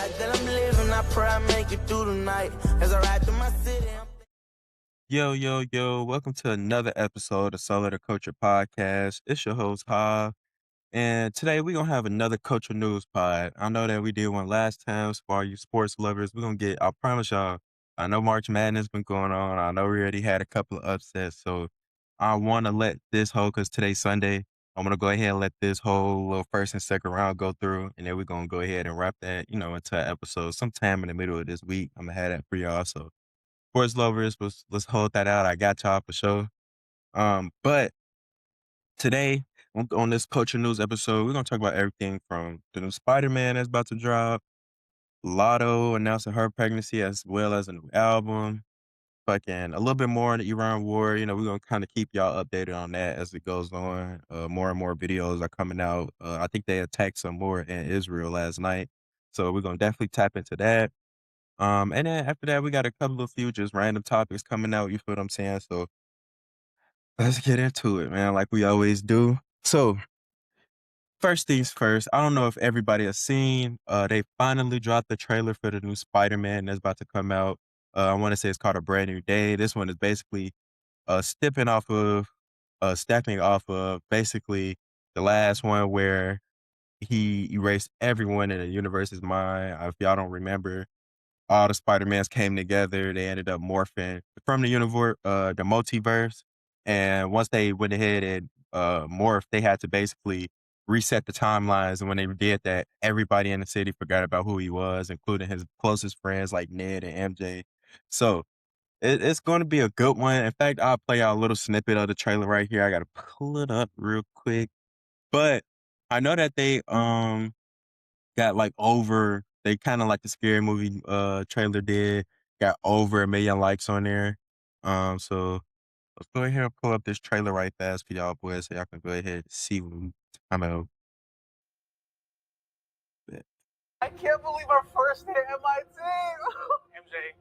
life that I'm living, I pray I make it through the night. As I ride through my city, Yo, welcome to another episode of Solo the Culture Podcast. It's your host, Hav, and today we're going to have another culture news pod. I know that we did one last time, so for all you sports lovers, we're going to I promise y'all, I know March Madness been going on. I know we already had a couple of upsets, so I want to let this whole, because today's Sunday, I'm going to go ahead and let this whole little first and second round go through, and then we're going to go ahead and wrap that, into an episode sometime in the middle of this week. I'm going to have that for y'all, so sports lovers, let's hold that out. I got y'all for sure. But today on this culture news episode, we're gonna talk about everything from the new Spider-Man that's about to drop, Latto announcing her pregnancy as well as a new album, fucking a little bit more on the Iran war. We're gonna kind of keep y'all updated on that as it goes on. More and more videos are coming out. I think they attacked some more in Israel last night, so we're gonna definitely tap into that. And then after that, we got a couple of few just random topics coming out. You feel what I'm saying? So let's get into it, man, like we always do. So first things first, I don't know if everybody has seen, they finally dropped the trailer for the new Spider-Man that's about to come out. I want to say it's called A Brand New Day. This one is basically stepping off of basically the last one where he erased everyone in the universe's mind. If y'all don't remember, all the Spider-Mans came together. They ended up morphing from the multiverse. And once they went ahead and morphed, they had to basically reset the timelines. And when they did that, everybody in the city forgot about who he was, including his closest friends like Ned and MJ. So it's going to be a good one. In fact, I'll play out a little snippet of the trailer right here. I got to pull it up real quick. But I know that they got like over they kinda like the Scary Movie, trailer did, got over 1,000,000 likes on there. So let's go ahead and pull up this trailer right fast for y'all boys so y'all can go ahead and see what we kind of I can't believe our first day at MIT. MJ,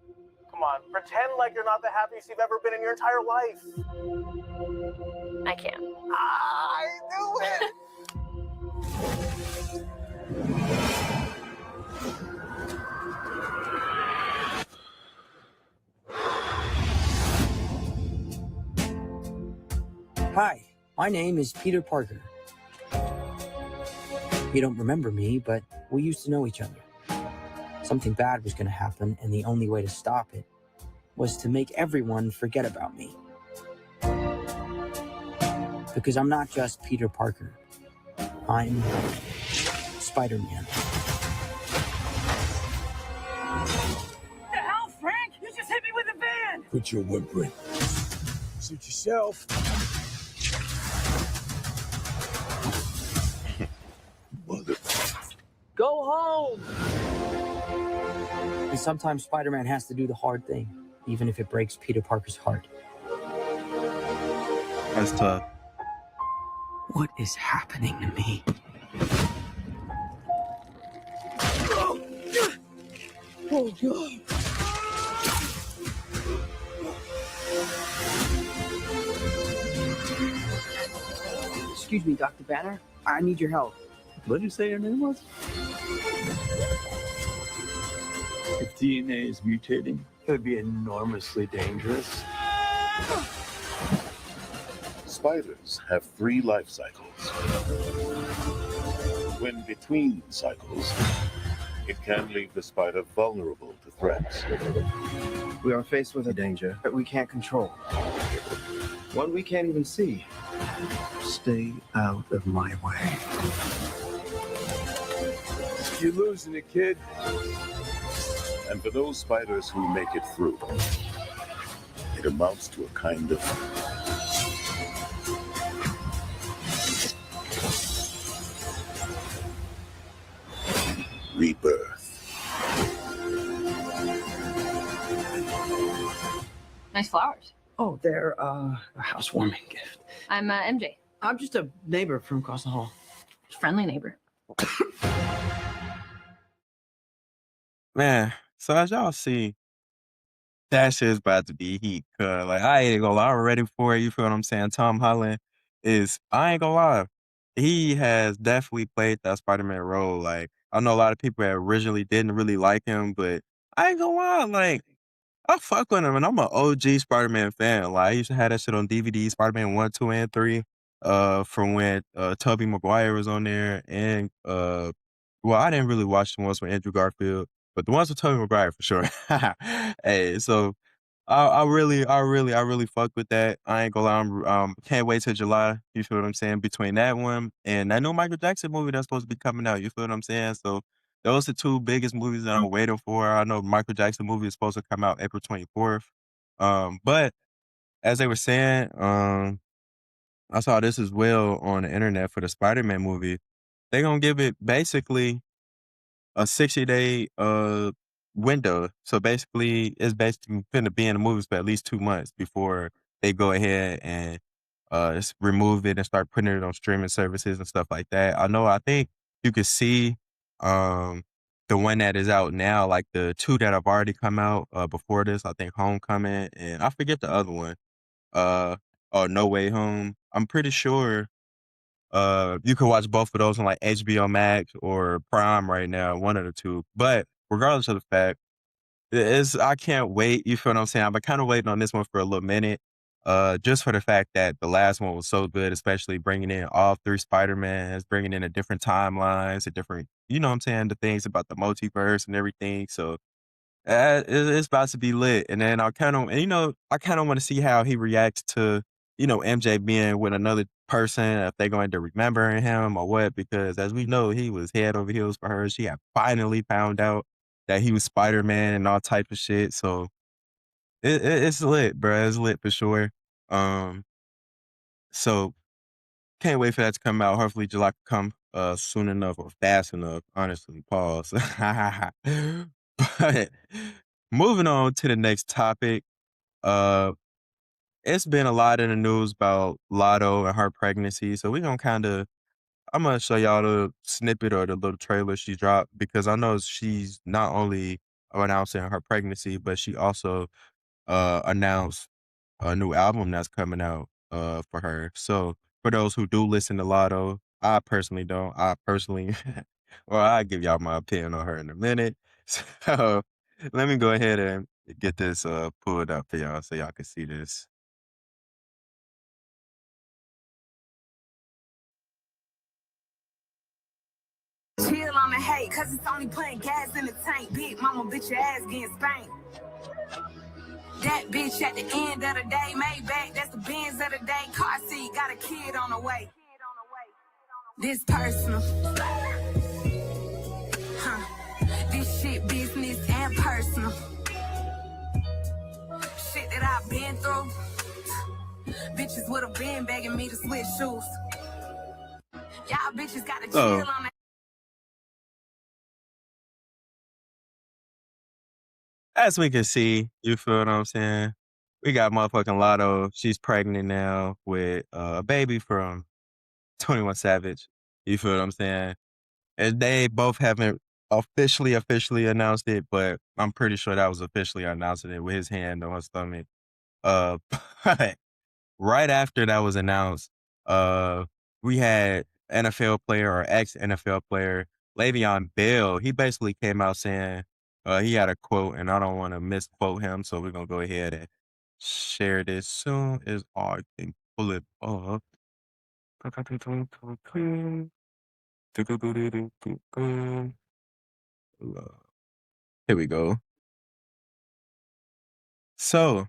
come on, pretend like you're not the happiest you've ever been in your entire life. I can't. I knew it. Hi, my name is Peter Parker. You don't remember me, but we used to know each other. Something bad was going to happen, and the only way to stop it was to make everyone forget about me. Because I'm not just Peter Parker. I'm Spider-Man. The hell, Frank? You just hit me with a van! Quit your whimpering. Suit yourself. Mother. Go home! And sometimes Spider-Man has to do the hard thing, even if it breaks Peter Parker's heart. that's tough. What is happening to me? Oh, God. Excuse me, Dr. Banner. I need your help. What did you say your name was? If DNA is mutating, it would be enormously dangerous. Spiders have 3 life cycles. When between cycles, it can leave the spider vulnerable to threats. We are faced with a danger that we can't control. One we can't even see. Stay out of my way. You're losing it, kid. And for those spiders who make it through, it amounts to a kind of rebirth. Nice flowers. Oh, they're a housewarming gift. I'm MJ. I'm just a neighbor from across the hall. Friendly neighbor. Man, so as y'all see, that shit's about to be heat. Cause like I ain't gonna lie, I'm ready for it. You feel what I'm saying? Tom Holland I ain't gonna lie, he has definitely played that Spider-Man role. Like I know a lot of people that originally didn't really like him, but I ain't gonna lie, like, I fuck with him, and I'm an OG Spider-Man fan. Like, I used to have that shit on DVD, Spider-Man 1, 2, and 3, from when, Tobey Maguire was on there, and, well, I didn't really watch the ones with Andrew Garfield, but the ones with Tobey Maguire for sure. Hey, so I really fuck with that. I ain't gonna lie, can't wait till July, you feel what I'm saying, between that one and that new Michael Jackson movie that's supposed to be coming out, you feel what I'm saying? So, those are 2 biggest movies that I'm waiting for. I know Michael Jackson movie is supposed to come out April 24th. But as they were saying, I saw this as well on the internet for the Spider-Man movie. They gonna give it basically a 60-day window. So basically, it's basically gonna be in the movies for at least 2 months before they go ahead and remove it and start putting it on streaming services and stuff like that. I think you could see um the one that is out now, like the 2 that have already come out before this. I think Homecoming and I forget the other one. Uh or No Way Home. I'm pretty sure you can watch both of those on like HBO Max or Prime right now, one of the 2. But regardless of the fact, I can't wait. You feel what I'm saying? I've been kind of waiting on this one for a little minute, just for the fact that the last one was so good, especially bringing in all 3 Spider-Mans, bringing in a different timelines, a different, you know what I'm saying, the things about the multiverse and everything. So it's about to be lit, and then I kinda wanna see how he reacts to, MJ being with another person, if they're going to remember him or what, because as we know, he was head over heels for her. She had finally found out that he was Spider-Man and all type of shit, so it's lit, bruh, it's lit for sure. Um, so can't wait for that to come out. Hopefully July can come, soon enough or fast enough, honestly, pause. But moving on to the next topic, uh, it's been a lot in the news about Latto and her pregnancy, so I'm gonna show y'all the snippet or the little trailer she dropped because I know she's not only announcing her pregnancy, but she also, announced a new album that's coming out for her. So for those who do listen to Lotto, I personally don't. I personally, well, I'll give y'all my opinion on her in a minute. So let me go ahead and get this pulled up for y'all so y'all can see this. Chill on the hate, cause it's only putting gas in the tank. Big mama, bitch, your ass getting spanked. That bitch at the end of the day, made back, that's the Benz of the day. Car seat, got a kid on the way. This personal. This shit business and personal. Shit that I've been through. Bitches would've been begging me to switch shoes. Y'all bitches gotta chill So on that. as we can see, you feel what I'm saying? We got motherfucking Lotto. She's pregnant now with a baby from 21 Savage. You feel what I'm saying? And they both haven't officially announced it, but I'm pretty sure that was officially announcing it with his hand on his stomach. Uh, but right after that was announced, uh, we had NFL player or ex-NFL player Le'Veon Bell. He basically came out saying he had a quote, and I don't want to misquote him, so we're gonna go ahead and share this soon as I can pull it up. Here we go. So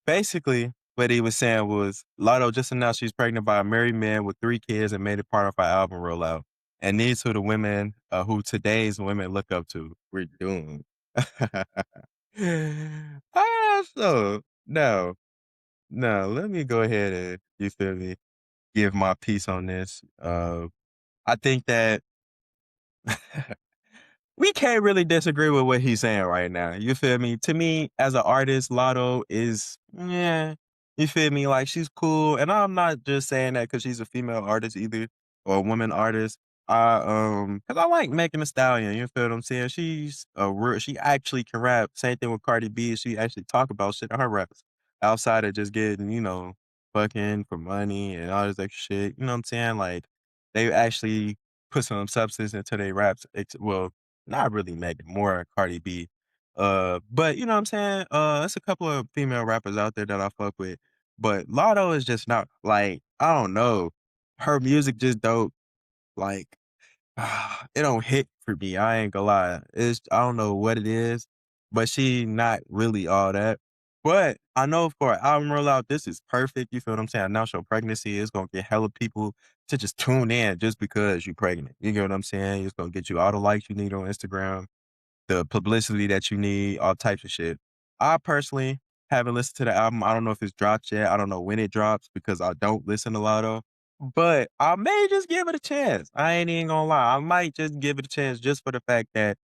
basically, what he was saying was Latto just announced she's pregnant by a married man with 3 kids and made it part of her album rollout. And these are the women who today's women look up to. We're doomed. So no, no, let me go ahead and you feel me, give my piece on this. I think that we can't really disagree with what he's saying right now. You feel me? To me, as an artist, Lotto is, yeah, you feel me? Like she's cool, and I'm not just saying that because she's a female artist either, or a woman artist. Because I like Megan Thee Stallion. You feel what I'm saying? She's a real. She actually can rap. Same thing with Cardi B. She actually talk about shit in her raps outside of just getting, fucking for money and all this extra shit. You know what I'm saying? Like they actually put some substance into their raps. Well, not really Megan, more Cardi B. But you know what I'm saying? It's a couple of female rappers out there that I fuck with. But Latto is just not like, I don't know. Her music just don't like it don't hit for me. I ain't gonna lie. I don't know what it is, but she not really all that. But I know for an album rollout, this is perfect. You feel what I'm saying? Announce your pregnancy. It's gonna get hella people to just tune in just because you're pregnant. You get what I'm saying? It's gonna get you all the likes you need on Instagram, the publicity that you need, all types of shit. I personally haven't listened to the album. I don't know if it's dropped yet. I don't know when it drops because I don't listen to Lotto. But I may just give it a chance. I ain't even gonna lie. I might just give it a chance just for the fact that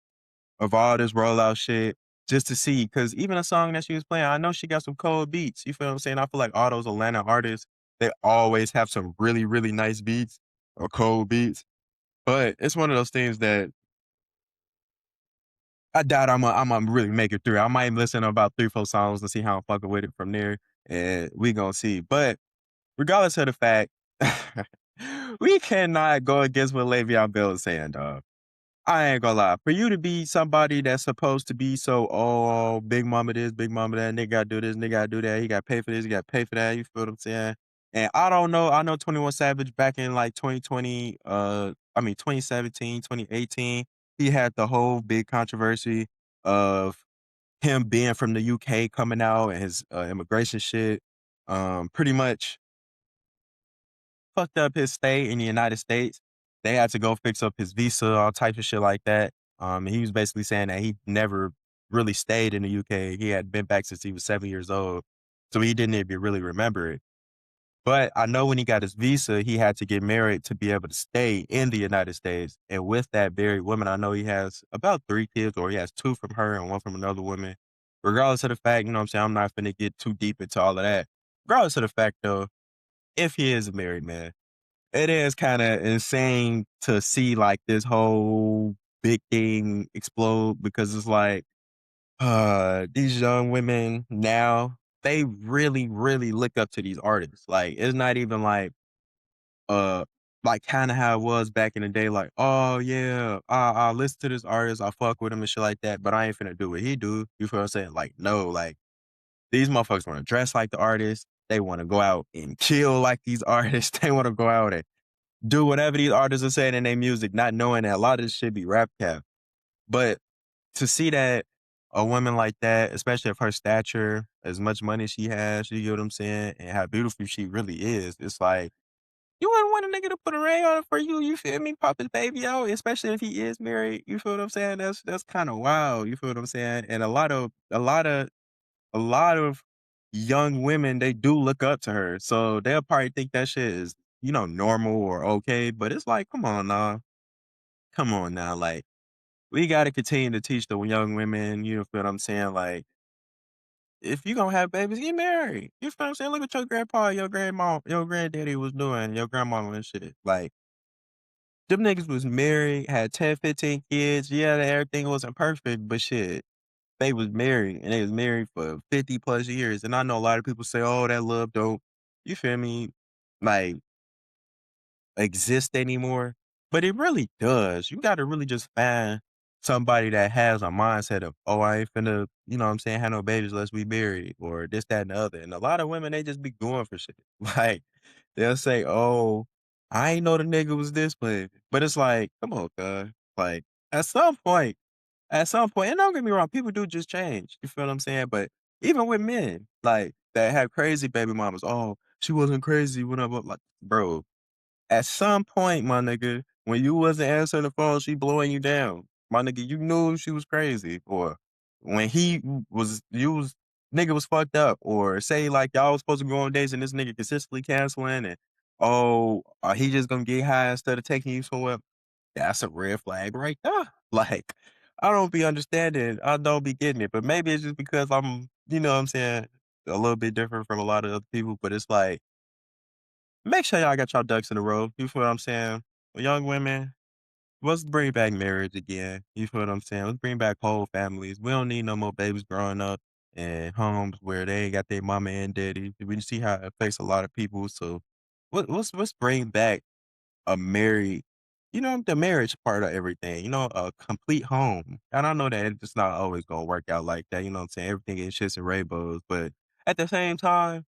of all this rollout shit, just to see. Cause even a song that she was playing, I know she got some cold beats. You feel what I'm saying? I feel like all those Atlanta artists, they always have some really, really nice beats or cold beats. But it's one of those things that I doubt I'm really make it through. I might listen to about 3, 4 songs and see how I'm fucking with it from there, and we gonna see. But regardless of the fact, we cannot go against what Le'Veon Bell is saying, dog. I ain't gonna lie. For you to be somebody that's supposed to be so, oh, big mama this, big mama that, nigga gotta do this, nigga gotta do that, he gotta pay for this, he gotta pay for that, you feel what I'm saying? And I don't know, I know 21 Savage back in like 2020, 2017, 2018, he had the whole big controversy of him being from the UK coming out and his immigration shit. Pretty much fucked up his stay in the United States. They had to go fix up his visa, all types of shit like that. He was basically saying that he never really stayed in the UK. He had been back since he was 7 years old, so he didn't even really remember it. But I know when he got his visa, he had to get married to be able to stay in the United States. And with that married woman, I know he has about 3 kids, or he has 2 from her and 1 from another woman. Regardless of the fact, you know what I'm saying, I'm not finna get too deep into all of that. Regardless of the fact, though, if he is a married man, it is kinda insane to see, like, this whole big thing explode because it's like, these young women now, they really, really look up to these artists. Like, it's not even uh, like kinda how it was back in the day, like, "Oh, yeah, I listen to this artist, I fuck with him and shit like that, but I ain't finna do what he do." You feel what I'm saying? Like, no, like, these motherfuckers wanna dress like the artist, they wanna go out and kill like these artists, they wanna go out and do whatever these artists are saying in their music, not knowing that a lot of this shit be rap cap. But to see that a woman like that, especially of her stature, as much money she has, you get what I'm saying, and how beautiful she really is, it's like, you wouldn't want a nigga to put a ring on it for you, you feel me? Pop his baby out, especially if he is married, you feel what I'm saying? That's kinda wild, you feel what I'm saying? And a lot of young women, they do look up to her, so they'll probably think that shit is, normal or okay, but it's like, come on now. Come on now, like, we gotta continue to teach the young women, you feel what I'm saying? Like, if you gonna have babies, get married. You feel what I'm saying? Look what your grandpa, your grandma, your granddaddy was doing, your grandmama and shit. Like, them niggas was married, had 10, 15 kids. Yeah, everything wasn't perfect, but shit, they was married, and they was married for 50 plus years. And I know a lot of people say, "Oh, that love don't," you feel me? Like, exist anymore, but it really does. You gotta really just find somebody that has a mindset of, "Oh, I ain't finna, you know what I'm saying, have no babies unless we married," or this, that, and the other. And a lot of women, they just be going for shit. Like, they'll say, "Oh, I ain't know the nigga was this," but it's like, come on, cuz. Like, at some point and don't get me wrong, people do just change. You feel what I'm saying? But even with men, like, that have crazy baby mamas, "Oh, she wasn't crazy, whatever." Like, bro, at some point, my nigga, when you wasn't answering the phone, she blowing you down. My nigga, you knew she was crazy. Or when nigga was fucked up. Or say like y'all was supposed to go on dates and this nigga consistently canceling and, oh, he just gonna get high instead of taking you somewhere. That's a red flag right there. Like, I don't be understanding. I don't be getting it. But maybe it's just because I'm, you know what I'm saying, a little bit different from a lot of other people. But it's like, make sure y'all got y'all ducks in a row. You feel what I'm saying? Young women, let's bring back marriage again. You feel what I'm saying? Let's bring back whole families. We don't need no more babies growing up in homes where they ain't got their mama and daddy. We see how it affects a lot of people. So let's bring back a married the marriage part of everything, a complete home. And I know that it's just not always gonna work out like that, you know what I'm saying? Everything is shits and rainbows, but at the same time,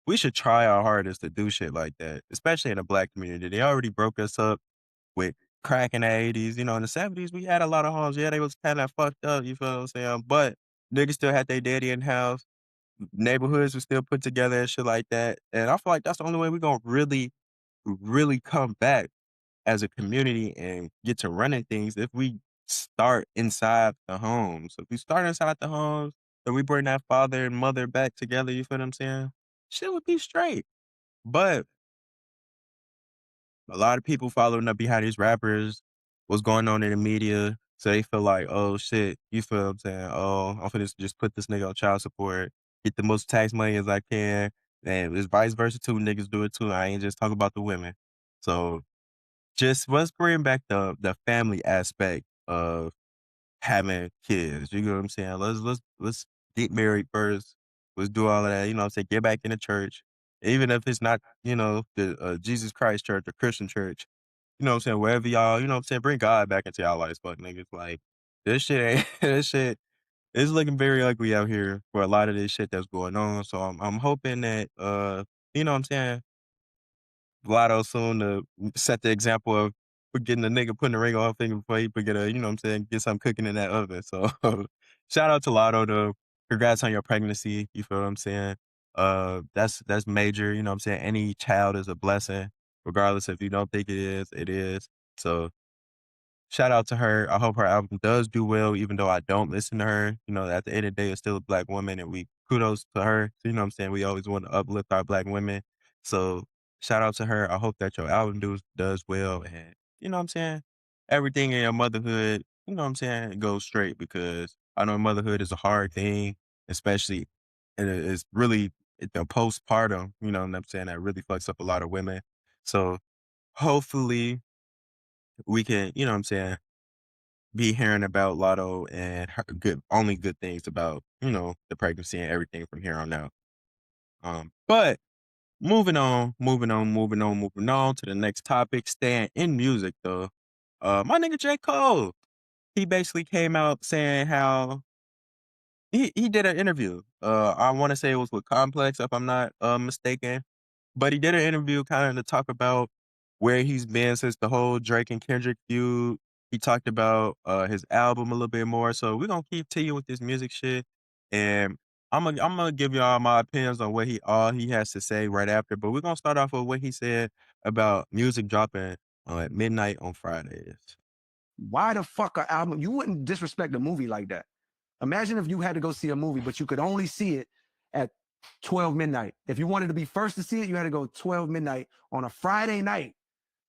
we should try our hardest to do shit like that, especially in the Black community. They already broke us up with crack in the 80s. In the 70s, we had a lot of homes. Yeah, they was kind of fucked up, you feel what I'm saying? But niggas still had their daddy in the house. Neighborhoods were still put together and shit like that. And I feel like that's the only way we're gonna really, really come back as a community and get to running things if we start inside the homes. If we start inside the homes and we bring that father and mother back together, you feel what I'm saying? Shit would be straight. But a lot of people following up behind these rappers, what's going on in the media, so they feel like, oh shit, you feel what I'm saying? Oh, I'm finna just put this nigga on child support, get the most tax money as I can, and it's vice versa too. Niggas do it too. I ain't just talking about the women. So just let's bring back the family aspect of having kids. You know what I'm saying? Let's get married first. Let's do all of that. You know what I'm saying? Get back in the church. Even if it's not, the Jesus Christ church or Christian church. You know what I'm saying? Wherever y'all, you know what I'm saying? Bring God back into y'all lives, fuck niggas. Like this shit ain't this shit is looking very ugly out here for a lot of this shit that's going on. So I'm hoping that you know what I'm saying, Latto soon to set the example of getting a nigga putting a ring on her finger before he could get a, you know what I'm saying, get something cooking in that oven. So shout out to Latto though. Congrats on your pregnancy. You feel what I'm saying? That's major, you know what I'm saying? Any child is a blessing, regardless if you don't think it is, it is. So shout out to her. I hope her album does do well, even though I don't listen to her. At the end of the day, it's still a Black woman, and we kudos to her. So, you know what I'm saying? We always want to uplift our Black women. So shout out to her. I hope that your album does well, and you know what I'm saying? Everything in your motherhood, you know what I'm saying, goes straight because I know motherhood is a hard thing, especially and it's really the postpartum, you know what I'm saying, that really fucks up a lot of women. So hopefully we can, you know what I'm saying, be hearing about Lato and her only good things about, the pregnancy and everything from here on out. But moving on to the next topic, staying in music though. My nigga J.Cole, he basically came out saying how he did an interview. I want to say it was with Complex, if I'm not mistaken. But he did an interview kind of to talk about where he's been since the whole Drake and Kendrick feud. He talked about his album a little bit more. So we're gonna keep to you with this music shit. And I'm gonna give y'all my opinions on what all he has to say right after. But we're gonna start off with what he said about music dropping at midnight on Fridays. Why the fuck a album? You wouldn't disrespect a movie like that. Imagine if you had to go see a movie, but you could only see it at 12 midnight. If you wanted to be first to see it, you had to go 12 midnight on a Friday night.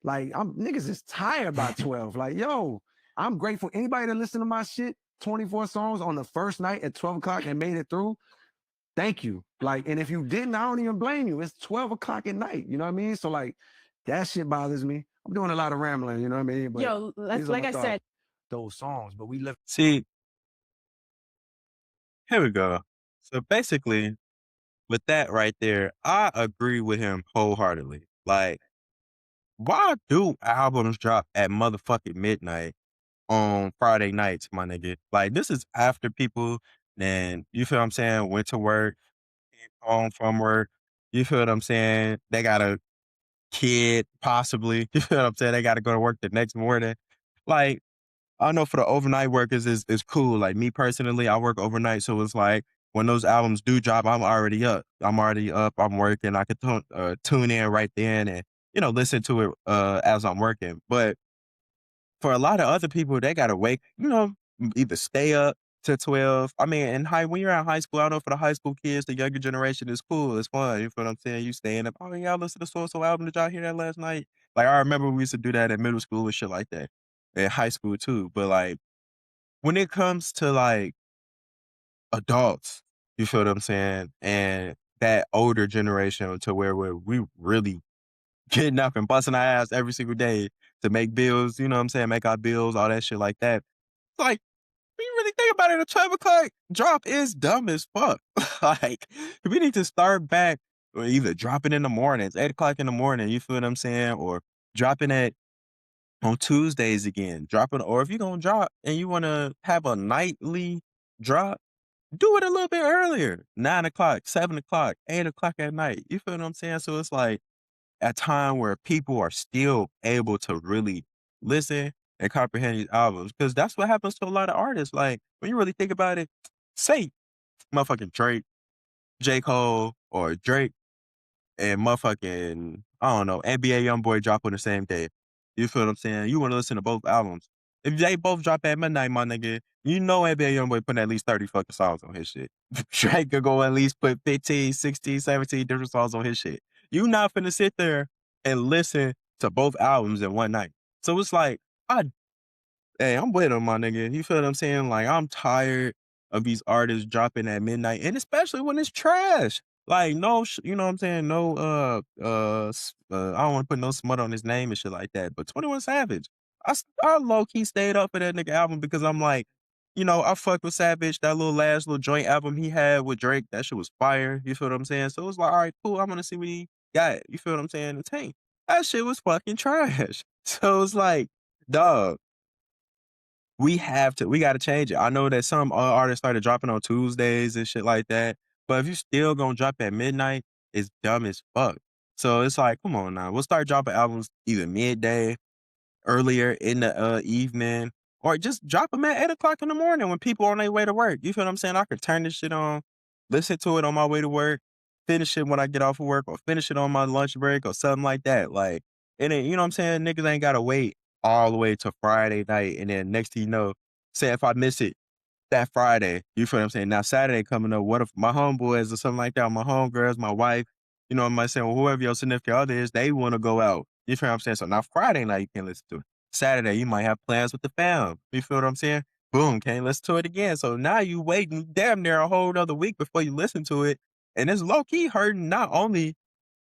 Like, niggas is tired by 12. Like, yo, I'm grateful. Anybody that listen to my shit, 24 songs on the first night at 12 o'clock and made it through, thank you. Like, and if you didn't, I don't even blame you. It's 12 o'clock at night. You know what I mean? So, like, that shit bothers me. I'm doing a lot of rambling, you know what I mean? But Yo, like I said, those songs, but we live. See, here we go. So basically, with that right there, I agree with him wholeheartedly. Like, why do albums drop at motherfucking midnight on Friday nights, my nigga? Like, this is after people then, you feel what I'm saying, went to work, came home from work. You feel what I'm saying? They got a kid, possibly. You feel what I'm saying? They got to go to work the next morning. Like, I know for the overnight workers is cool. Like me personally, I work overnight, so it's like when those albums do drop, I'm already up. I'm working. I could tune in right then and listen to it as I'm working. But for a lot of other people, they gotta wake, either stay up to 12. I mean, when you're in high school, I know for the high school kids, the younger generation is cool. It's fun. You feel what I'm saying? You staying up. Oh, y'all listen to so album. Did y'all hear that last night? Like I remember we used to do that in middle school and shit like that. In high school too. But like when it comes to like adults, you feel what I'm saying? And that older generation to where we really getting up and busting our ass every single day to make bills, you know what I'm saying? Make our bills, all that shit like that. It's like, when you really think about it, a 12 o'clock drop is dumb as fuck. Like, we need to start back or either dropping in the mornings, 8 o'clock in the morning, you feel what I'm saying? Or dropping at on Tuesdays again, dropping, or if you're gonna drop and you wanna have a nightly drop, do it a little bit earlier, 9 o'clock, 7 o'clock, 8 o'clock at night. You feel what I'm saying? So it's like a time where people are still able to really listen and comprehend these albums, because that's what happens to a lot of artists. Like, when you really think about it, say motherfucking Drake, J. Cole, or Drake and motherfucking, I don't know, NBA YoungBoy drop on the same day. You feel what I'm saying? You wanna listen to both albums. If they both drop at midnight, my nigga, you know NBA YoungBoy putting at least 30 fucking songs on his shit. Drake could go at least put 15, 16, 17 different songs on his shit. You not finna sit there and listen to both albums in one night. So it's like, I hey, I'm with him, my nigga. You feel what I'm saying? Like, I'm tired of these artists dropping at midnight, and especially when it's trash. Like, no, you know what I'm saying? No, I don't want to put no smut on his name and shit like that. But 21 Savage, I low key stayed up for that nigga album because I'm like, I fuck with Savage. That little last little joint album he had with Drake, that shit was fire. You feel what I'm saying? So it was like, all right, cool. I'm gonna see what he got. You feel what I'm saying? In the tank. That shit was fucking trash. So it's like, dog. We gotta change it. I know that some artists started dropping on Tuesdays and shit like that, but if you still gonna drop at midnight, it's dumb as fuck. So it's like, come on now. We'll start dropping albums either midday, earlier in the evening, or just drop them at 8 o'clock in the morning when people are on their way to work. You feel what I'm saying? I could turn this shit on, listen to it on my way to work, finish it when I get off of work, or finish it on my lunch break or something like that. Like, and then, you know what I'm saying? Niggas ain't gotta wait all the way to Friday night, and then next thing you know, say if I miss it that Friday, you feel what I'm saying? Now Saturday coming up, what if my homeboys or something like that, my homegirls, my wife, what I'm saying, well, whoever your significant other is, they wanna go out. You feel what I'm saying? So now Friday night you can listen to it. Saturday, you might have plans with the fam. You feel what I'm saying? Boom, can't listen to it again. So now you waiting damn near a whole other week before you listen to it. And it's low key hurting not only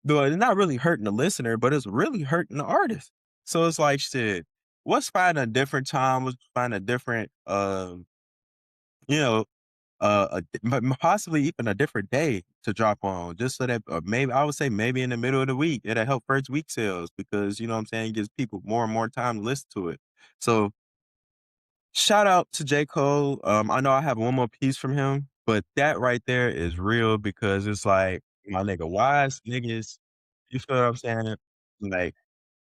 it's not really hurting the listener, but it's really hurting the artist. So it's like shit. Let's find a different time. Let's find a different you know, possibly even a different day to drop on, just so that maybe I would say maybe in the middle of the week. It'll help first week sales because you know what I'm saying, it gives people more and more time to listen to it. So shout out to J. Cole. I know I have one more piece from him, but that right there is real because it's like, my nigga, why is niggas, you feel what I'm saying? Like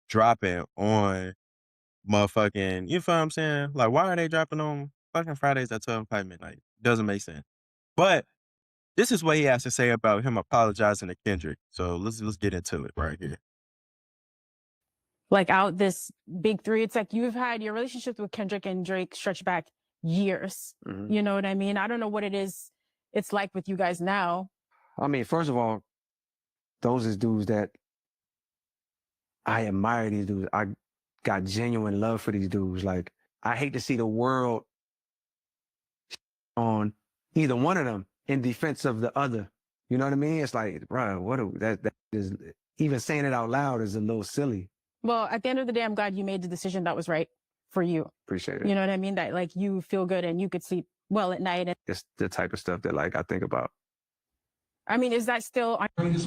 dropping on motherfucking, you feel what I'm saying? Like, why are they dropping on fucking Fridays at 12 o'clock midnight? Doesn't make sense. But this is what he has to say about him apologizing to Kendrick. So let's get into it right here. Like out this big three, it's like you've had your relationships with Kendrick and Drake stretch back years. Mhm. You know what I mean? I don't know what it is it's like with you guys now. I mean, first of all, those is dudes that I admire these dudes. I got genuine love for these dudes. Like, I hate to see the world on either one of them in defense of the other. You know what I mean? It's like, bro, that is, even saying it out loud is a little silly. Well, at the end of the day, I'm glad you made the decision that was right for you. Appreciate it. You know what I mean? That like you feel good and you could sleep well at night. And It's the type of stuff that like I think about. I mean, is that still on? This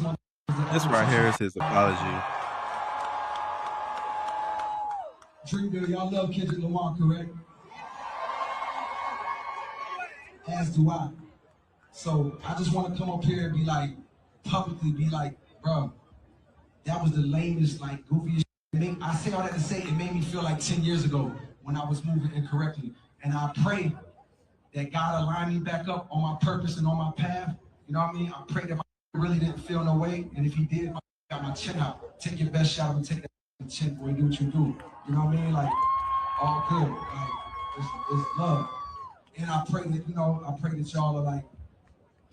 right here is his apology. Dreamville, y'all love Kendrick Lamar, correct? As do I. So I just want to come up here and be like, publicly be like, bro, that was the lamest, like, goofiest shit. I say all that to say it made me feel like 10 years ago when I was moving incorrectly. And I pray that God align me back up on my purpose and on my path. You know what I mean? I pray that my really didn't feel no way. And if he did, I got my chin out. Take your best shot and take that chin, boy, do what you do. You know what I mean? Like, all good. Like, it's love. And I pray that, I pray that y'all are like,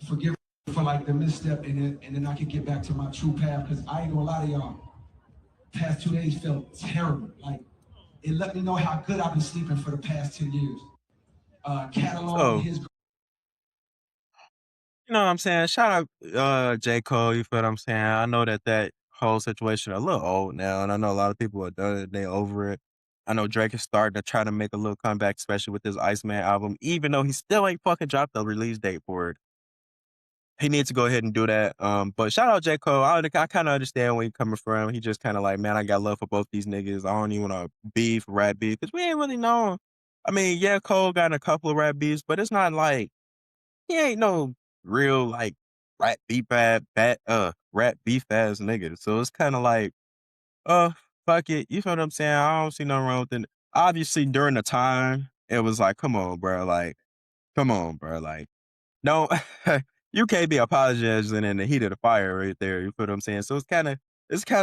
forgive me for like the misstep and then I can get back to my true path. Cause I ain't gonna lie to y'all. Past 2 days felt terrible. Like, it let me know how good I've been sleeping for the past 10 years. Catalog his. You know what I'm saying? Shout out J. Cole, you feel what I'm saying? I know that whole situation a little old now, and I know a lot of people are done it, they over it. I know Drake is starting to try to make a little comeback, especially with his Iceman album, even though he still ain't fucking dropped the release date for it. he needs to go ahead and do that. But shout out J.Cole. I kind of understand where he's coming from. He just kind of like, man, I got love for both these niggas. I don't even want to rap beef, because we ain't really known. I mean, yeah, Cole got in a couple of rap beefs, but it's not like, he ain't no real like rap beef ass nigga. So it's kind of like, fuck it. You feel what I'm saying? I don't see nothing wrong with it. Obviously, during the time, it was like, come on, bro. Like, no, you can't be apologizing in the heat of the fire right there. You feel what I'm saying? So it's kind of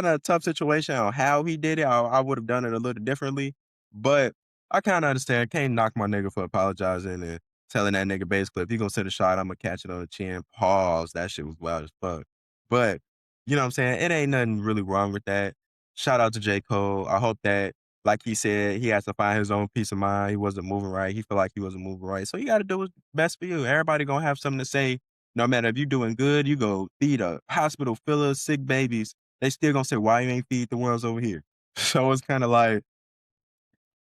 a tough situation on how he did it. I would have done it a little differently, but I kind of understand. Can't knock my nigga for apologizing and telling that nigga basically, if you gonna send a shot, I'm gonna catch it on the chin. Pause. That shit was wild as fuck. But you know what I'm saying? It ain't nothing really wrong with that. Shout out to J. Cole. I hope that, like he said, he has to find his own peace of mind. He wasn't moving right. He felt like he wasn't moving right. So you got to do what's best for you. Everybody going to have something to say. No matter if you're doing good, you go feed a hospital full of sick babies. They still going to say, why you ain't feed the ones over here? So it's kind of like,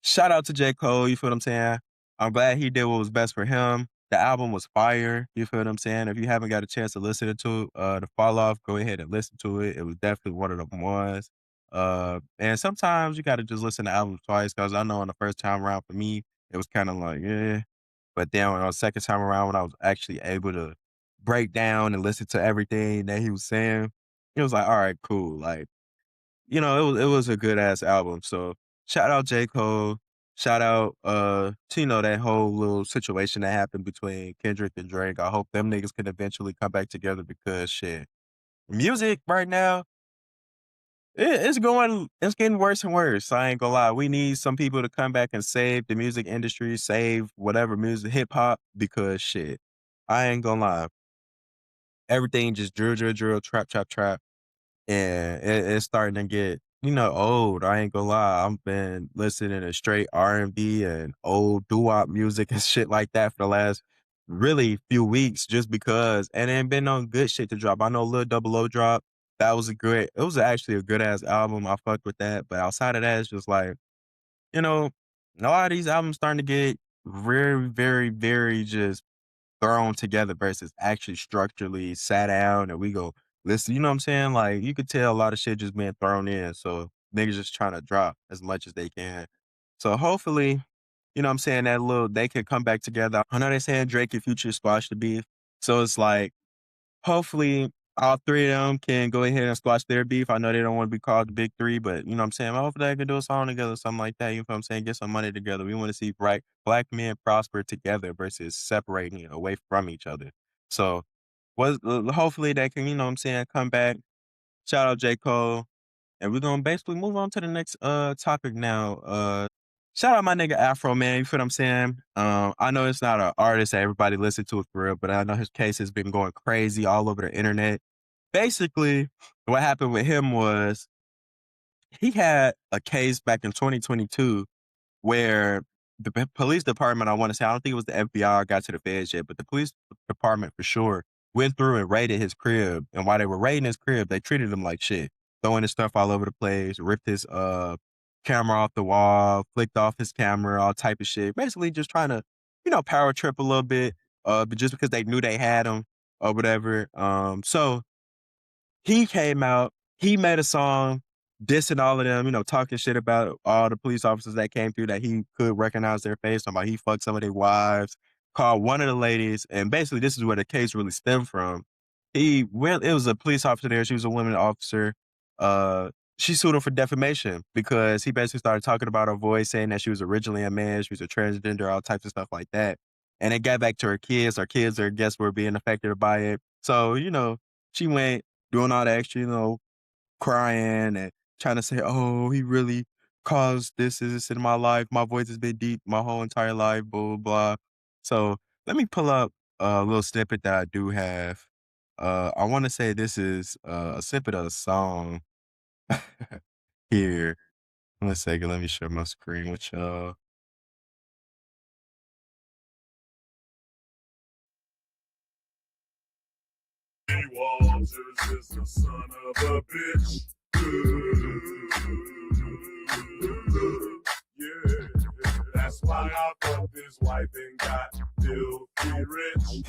shout out to J. Cole. You feel what I'm saying? I'm glad he did what was best for him. The album was fire. You feel what I'm saying? If you haven't got a chance to listen to the Fall Off, go ahead and listen to it. It was definitely one of the ones. And sometimes you got to just listen to albums twice, because I know on the first time around for me, it was kind of like, yeah. But then on the second time around, when I was actually able to break down and listen to everything that he was saying, it was like, all right, cool. Like, it was a good ass album. So shout out J. Cole. Shout out to, that whole little situation that happened between Kendrick and Drake. I hope them niggas can eventually come back together, because shit, music right now, it's getting worse and worse. I ain't gonna lie. We need some people to come back and save the music industry, save whatever music, hip hop, because shit, I ain't gonna lie. Everything just drill, trap. And it's starting to get, old. I ain't gonna lie. I've been listening to straight R&B and old doo-wop music and shit like that for the last really few weeks, just because, and it ain't been no good shit to drop. I know Lil Double O drop. It was actually a good ass album. I fucked with that. But outside of that, it's just like, a lot of these albums starting to get very, very, very just thrown together versus actually structurally sat down and we go listen. You know what I'm saying? Like, you could tell a lot of shit just being thrown in. So niggas just trying to drop as much as they can. So hopefully, you know what I'm saying, they can come back together. I know they saying Drake and Future squash the beef. So it's like, hopefully all three of them can go ahead and squash their beef. I know they don't want to be called the big three, but you know what I'm saying? Hopefully they can do a song together, something like that. You know what I'm saying? Get some money together. We want to see black men prosper together versus separating away from each other. So hopefully they can, you know what I'm saying, come back. Shout out J. Cole. And we're gonna basically move on to the next topic now. Shout out my nigga Afro, man. You feel what I'm saying? I know it's not an artist that everybody listen to it for real, but I know his case has been going crazy all over the internet. Basically, what happened with him was he had a case back in 2022 where the police department, I want to say, I don't think it was the FBI or got to the feds yet, but the police department for sure went through and raided his crib. And while they were raiding his crib, they treated him like shit, throwing his stuff all over the place, ripped his camera off the wall, flicked off his camera, all type of shit. Basically just trying to, power trip a little bit, but just because they knew they had him or whatever. So he came out, he made a song dissing all of them, talking shit about all the police officers that came through that he could recognize their face, talking about he fucked some of their wives, called one of the ladies, and basically this is where the case really stemmed from. It was a police officer there, she was a woman officer. She sued him for defamation because he basically started talking about her voice, saying that she was originally a man, she was a transgender, all types of stuff like that. And it got back to her kids. Her kids, I guess, were being affected by it. So, she went doing all the extra, crying and trying to say, oh, he really caused this in my life. My voice has been deep my whole entire life, blah, blah, blah. So let me pull up a little snippet that I do have. I want to say this is a snippet of a song here. 1 second, let me share my screen with y'all. Walters is the son of a bitch. Yeah, that's why I fucked his wife and got filthy rich.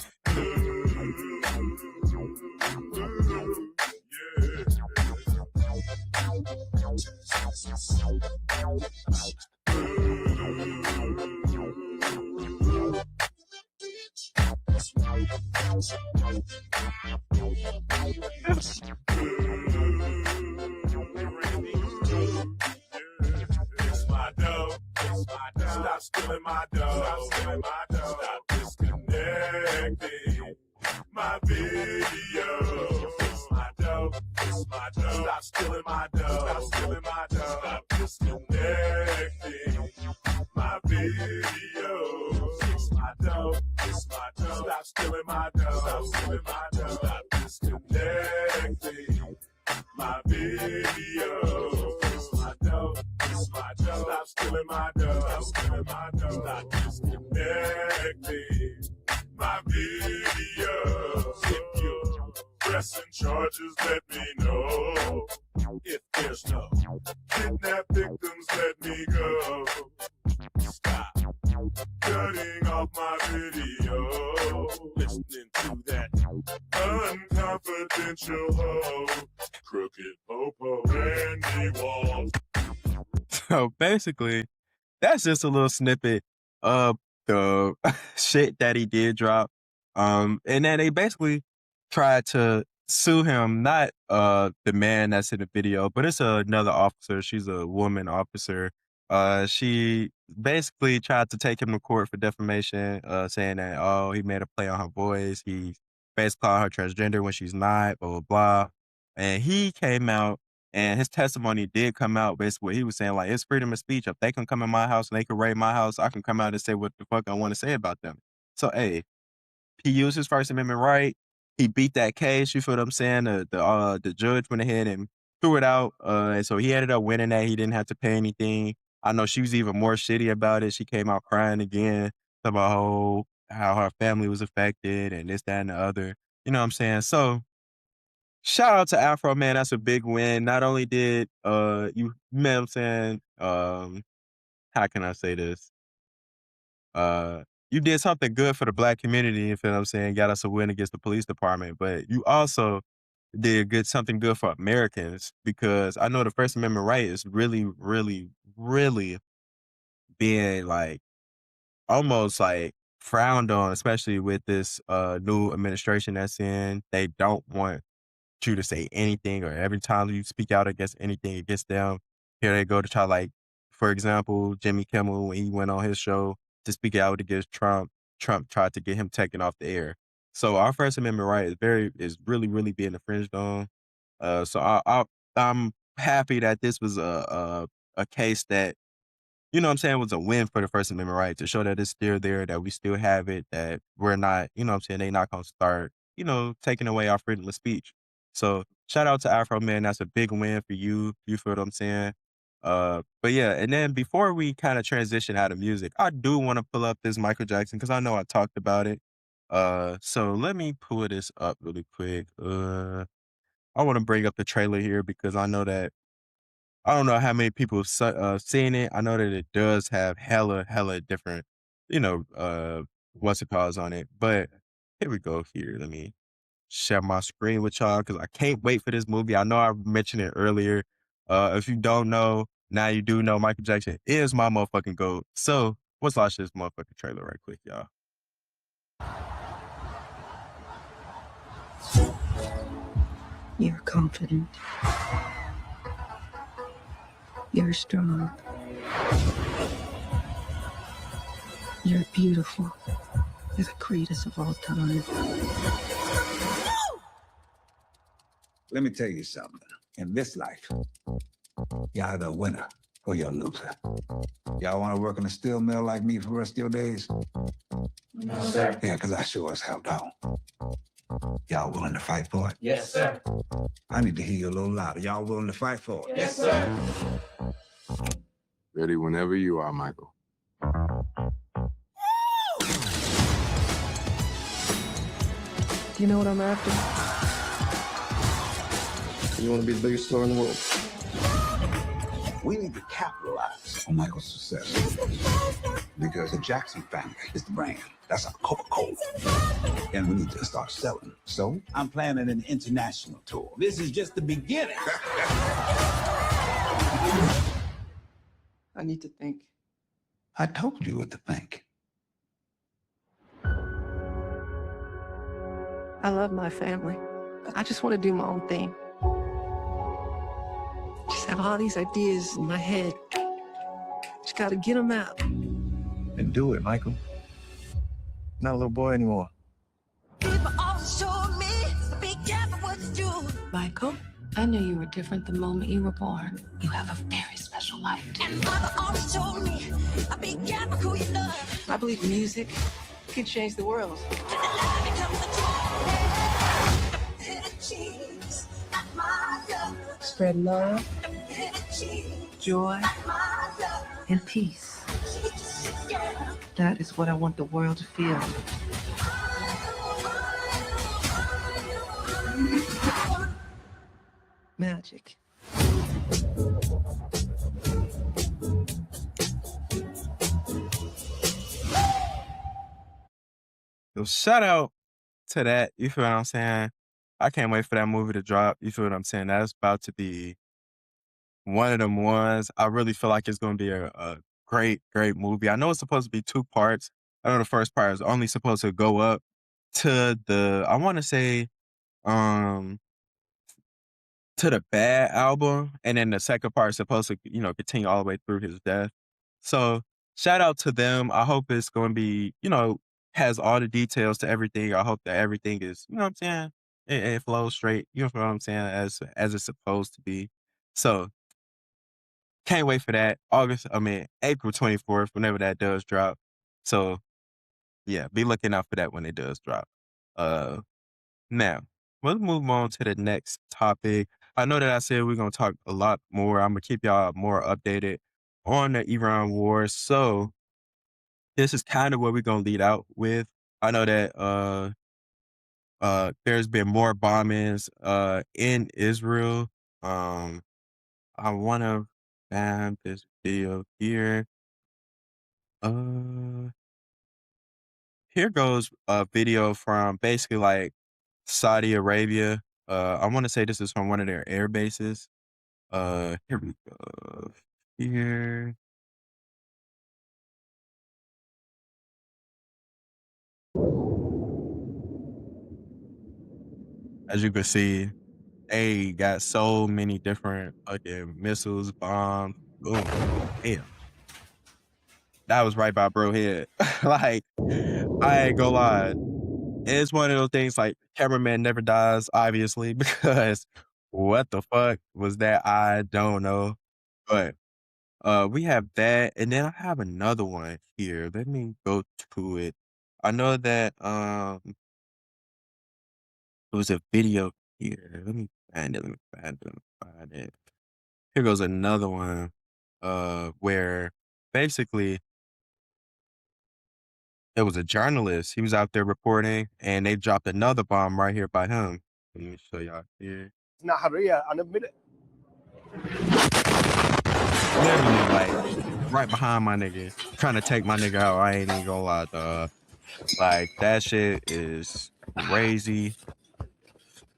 It's my dough. Stop stealing my dough. Stop disconnecting my video. It's my dough. Stop stealing my dough. Stop disconnecting my video. It's my dough. Stop stealing my dough. Stop disconnecting my video. It's my dough. Stop stealing my dough. Stop disconnecting my video. If you're pressing charges, let me know. If there's no kidnap victims, let me go. Stop cutting off my video. Listening to that unconfidential hoe. Crooked Popo, Randy Walls. So basically, that's just a little snippet of the shit that he did drop. And then they basically tried to sue him, not the man that's in the video, but it's another officer. She's a woman officer. She basically tried to take him to court for defamation, saying that, oh, he made a play on her voice. He basically called her transgender when she's not, blah, blah, blah. And he came out, and his testimony did come out. Basically, he was saying, like, it's freedom of speech. If they can come in my house and they can raid my house, I can come out and say what the fuck I want to say about them. So, hey, he used his First Amendment right. He beat that case. You feel what I'm saying? The judge went ahead and threw it out. And so he ended up winning that. He didn't have to pay anything. I know she was even more shitty about it. She came out crying again about how her family was affected and this, that, and the other. You know what I'm saying? So, shout out to Afro, man. That's a big win. Not only did you know what I'm saying, how can I say this? You did something good for the Black community, you feel what I'm saying? Got us a win against the police department, but you also did something good for Americans, because I know the First Amendment right is really, really, really being like almost like frowned on, especially with this new administration that's in. They don't want you to say anything, or every time you speak out against anything against them, here they go to try, like, for example, Jimmy Kimmel, when he went on his show to speak out against Trump tried to get him taken off the air. So our First Amendment right is really, really being infringed on. So I'm happy that this was a case that, you know what I'm saying, was a win for the First Amendment right, to show that it's still there, that we still have it, that we're not, you know what I'm saying, they not going to start, you know, taking away our freedom of speech. So shout out to Afro, man. That's a big win for you. You feel what I'm saying? But yeah, and then before we kind of transition out of music, I do want to pull up this Michael Jackson, because I know I talked about it. So let me pull this up really quick. I want to bring up the trailer here, because I know that, I don't know how many people have seen it. I know that it does have hella different, you know, what's it called on it. But here we go here. Let me share my screen with y'all, because I can't wait for this movie. I know I mentioned it earlier. If you don't know, now you do know. Michael Jackson is my motherfucking GOAT. So let's watch this motherfucking trailer right quick, y'all. You're confident. You're strong. You're beautiful. You're the greatest of all time. Let me tell you something. In this life, you're either a winner or you're a loser. Y'all want to work in a steel mill like me for the rest of your days? No, sir. Yeah, because I sure as hell don't. Y'all willing to fight for it? Yes, sir. I need to hear you a little louder. Y'all willing to fight for it? Yes, sir. Ready whenever you are, Michael. Do you know what I'm after? You want to be the biggest star in the world. We need to capitalize on Michael's success because the Jackson family is the brand. That's our Coca-Cola. And we need to start selling. So I'm planning an international tour. This is just the beginning. I need to think. I told you what to think. I love my family, but I just want to do my own thing. Just have all these ideas in my head. Just got to get them out. And do it, Michael. Not a little boy anymore. Michael, I knew you were different the moment you were born. You have a very special life. I believe music can change the world. Spread love, joy, and peace. That is what I want the world to feel. Magic. Yo, shout out to that. You feel what I'm saying? I can't wait for that movie to drop. You feel what I'm saying? That's about to be one of them ones. I really feel like it's going to be a great, great movie. I know it's supposed to be 2 parts. I know the first part is only supposed to go up to I want to say, to the Bad album, and then the second part is supposed to, continue all the way through his death. So shout out to them. I hope it's going to be, has all the details to everything. I hope that everything is, you know what I'm saying? It flows straight, you know what I'm saying, as it's supposed to be. So can't wait for that. April 24th, whenever that does drop. So yeah, be looking out for that when it does drop. Now, let's move on to the next topic. I know that I said we're going to talk a lot more. I'm going to keep y'all more updated on the Iran war. So this is kind of what we're going to lead out with. I know that there's been more bombings in Israel. I want to find this video here. Here goes a video from basically like Saudi Arabia. I want to say this is from one of their air bases. Here we go. Here. As you can see, they got so many different fucking missiles, bombs. Boom. Damn. That was right by bro head. Like, I ain't gonna lie. It's one of those things like cameraman never dies, obviously, because what the fuck was that? I don't know. But we have that, and then I have another one here. Let me go to it. I know that there was a video here. Let me find it. Find it. Here goes another one. Where basically it was a journalist. He was out there reporting, and they dropped another bomb right here by him. Let me show y'all here. Literally, like, right behind my nigga, trying to take my nigga out. I ain't even gonna lie, dog. Like, that shit is crazy.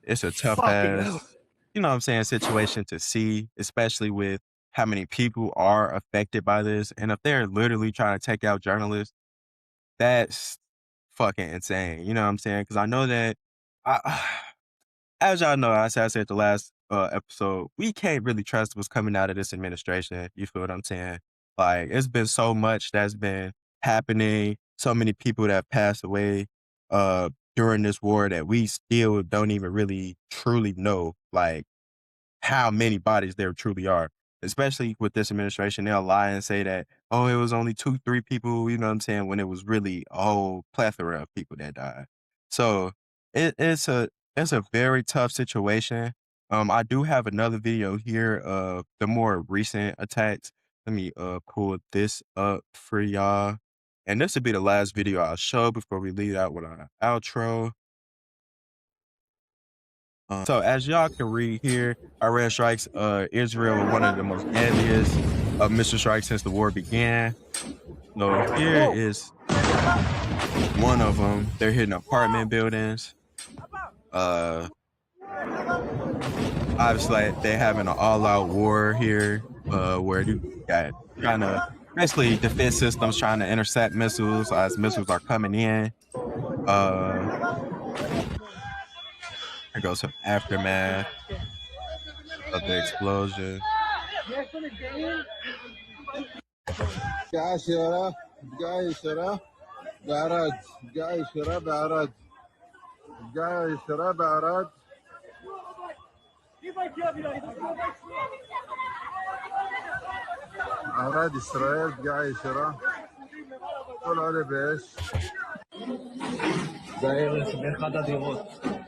It's a tough ass, you know what I'm saying, situation to see, especially with how many people are affected by this. And if they're literally trying to take out journalists, that's fucking insane. You know what I'm saying? Because I know that, as y'all know, I said the last episode, we can't really trust what's coming out of this administration. You feel what I'm saying? Like, it's been so much that's been happening, so many people that have passed away during this war that we still don't even really truly know, like, how many bodies there truly are. Especially with this administration, they'll lie and say that, oh, it was only 2, 3 people, you know what I'm saying, when it was really a whole plethora of people that died. So it's a very tough situation. I do have another video here of the more recent attacks. Let me pull this up for y'all. And this will be the last video I'll show before we leave out with our outro. So as y'all can read here, Iran strikes Israel with one of the most deadliest missile strikes since the war began. So here is one of them. They're hitting apartment buildings. Obviously they're having an all-out war here, where you got trying to basically defense systems trying to intercept missiles as missiles are coming in. There goes some aftermath of the explosion.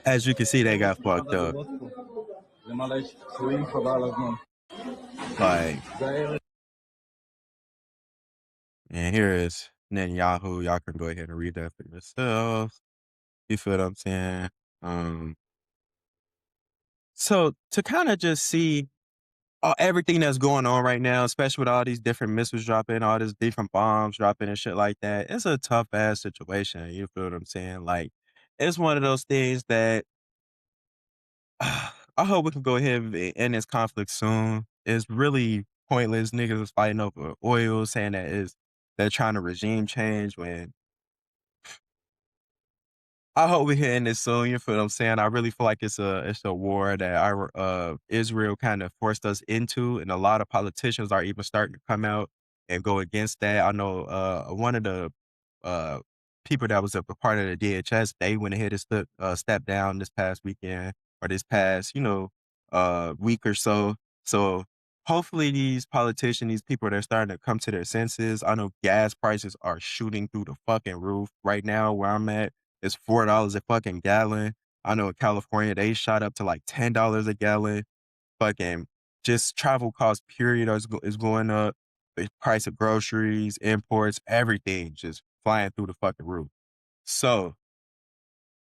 As you can see, they got fucked up. Like, and here is Netanyahu. Y'all can go ahead and read that for yourselves. You feel what I'm saying? So to kind of just see everything that's going on right now, especially with all these different missiles dropping, all these different bombs dropping and shit like that, it's a tough ass situation. You feel what I'm saying? Like, it's one of those things that I hope we can go ahead and end this conflict soon. It's really pointless. Niggas is fighting over oil, saying that they're trying to regime change when I hope we can end this soon. You feel what I'm saying? I really feel like it's a war that our Israel kind of forced us into, and a lot of politicians are even starting to come out and go against that. I know one of the uh, people that was a part of the DHS, they went ahead and stepped down this past weekend or this past week or so. So hopefully these politicians, these people, they're starting to come to their senses. I know gas prices are shooting through the fucking roof right now where I'm at. It's $4 a fucking gallon. I know in California, they shot up to like $10 a gallon. Fucking just travel costs, period, is going up. The price of groceries, imports, everything just flying through the fucking roof. So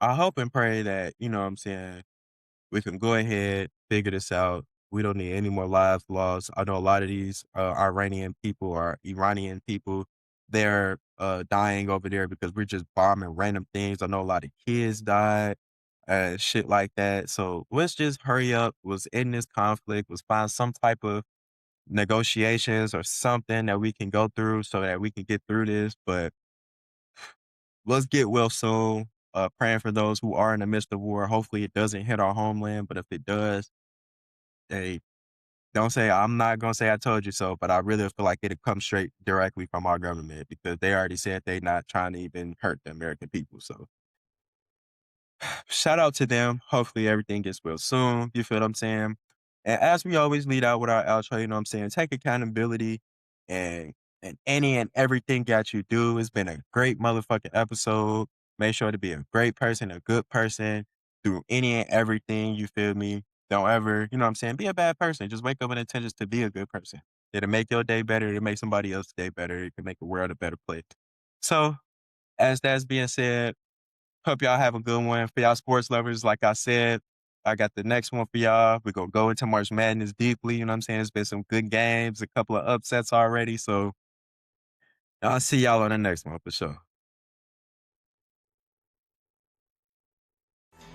I hope and pray that, you know what I'm saying, we can go ahead, figure this out. We don't need any more lives lost. I know a lot of these Iranian people or Iranian people, they're dying over there because we're just bombing random things. I know a lot of kids died, shit like that. So let's just hurry up. Let's end this conflict. Let's find some type of negotiations or something that we can go through so that we can get through this. But let's get well soon. Praying for those who are in the midst of war. Hopefully it doesn't hit our homeland, but if it does, hey, I'm not gonna say I told you so, but I really feel like it'll come straight directly from our government because they already said they're not trying to even hurt the American people. So shout out to them. Hopefully everything gets well soon. You feel what I'm saying? And as we always lead out with our outro, you know what I'm saying? Take accountability and any and everything that you do. It's been a great motherfucking episode. Make sure to be a great person, a good person through any and everything. You feel me? Don't ever, you know what I'm saying? Be a bad person. Just wake up with intentions to be a good person. It'll make your day better. It'll make somebody else's day better. It can make the world a better place. So, as that's being said, hope y'all have a good one. For y'all sports lovers, like I said, I got the next one for y'all. We're going to go into March Madness deeply. You know what I'm saying? It's been some good games, a couple of upsets already. So I'll see y'all on the next one for sure.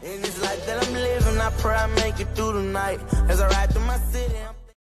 In this life that I'm living, I pray I make it through the night as I ride through my city.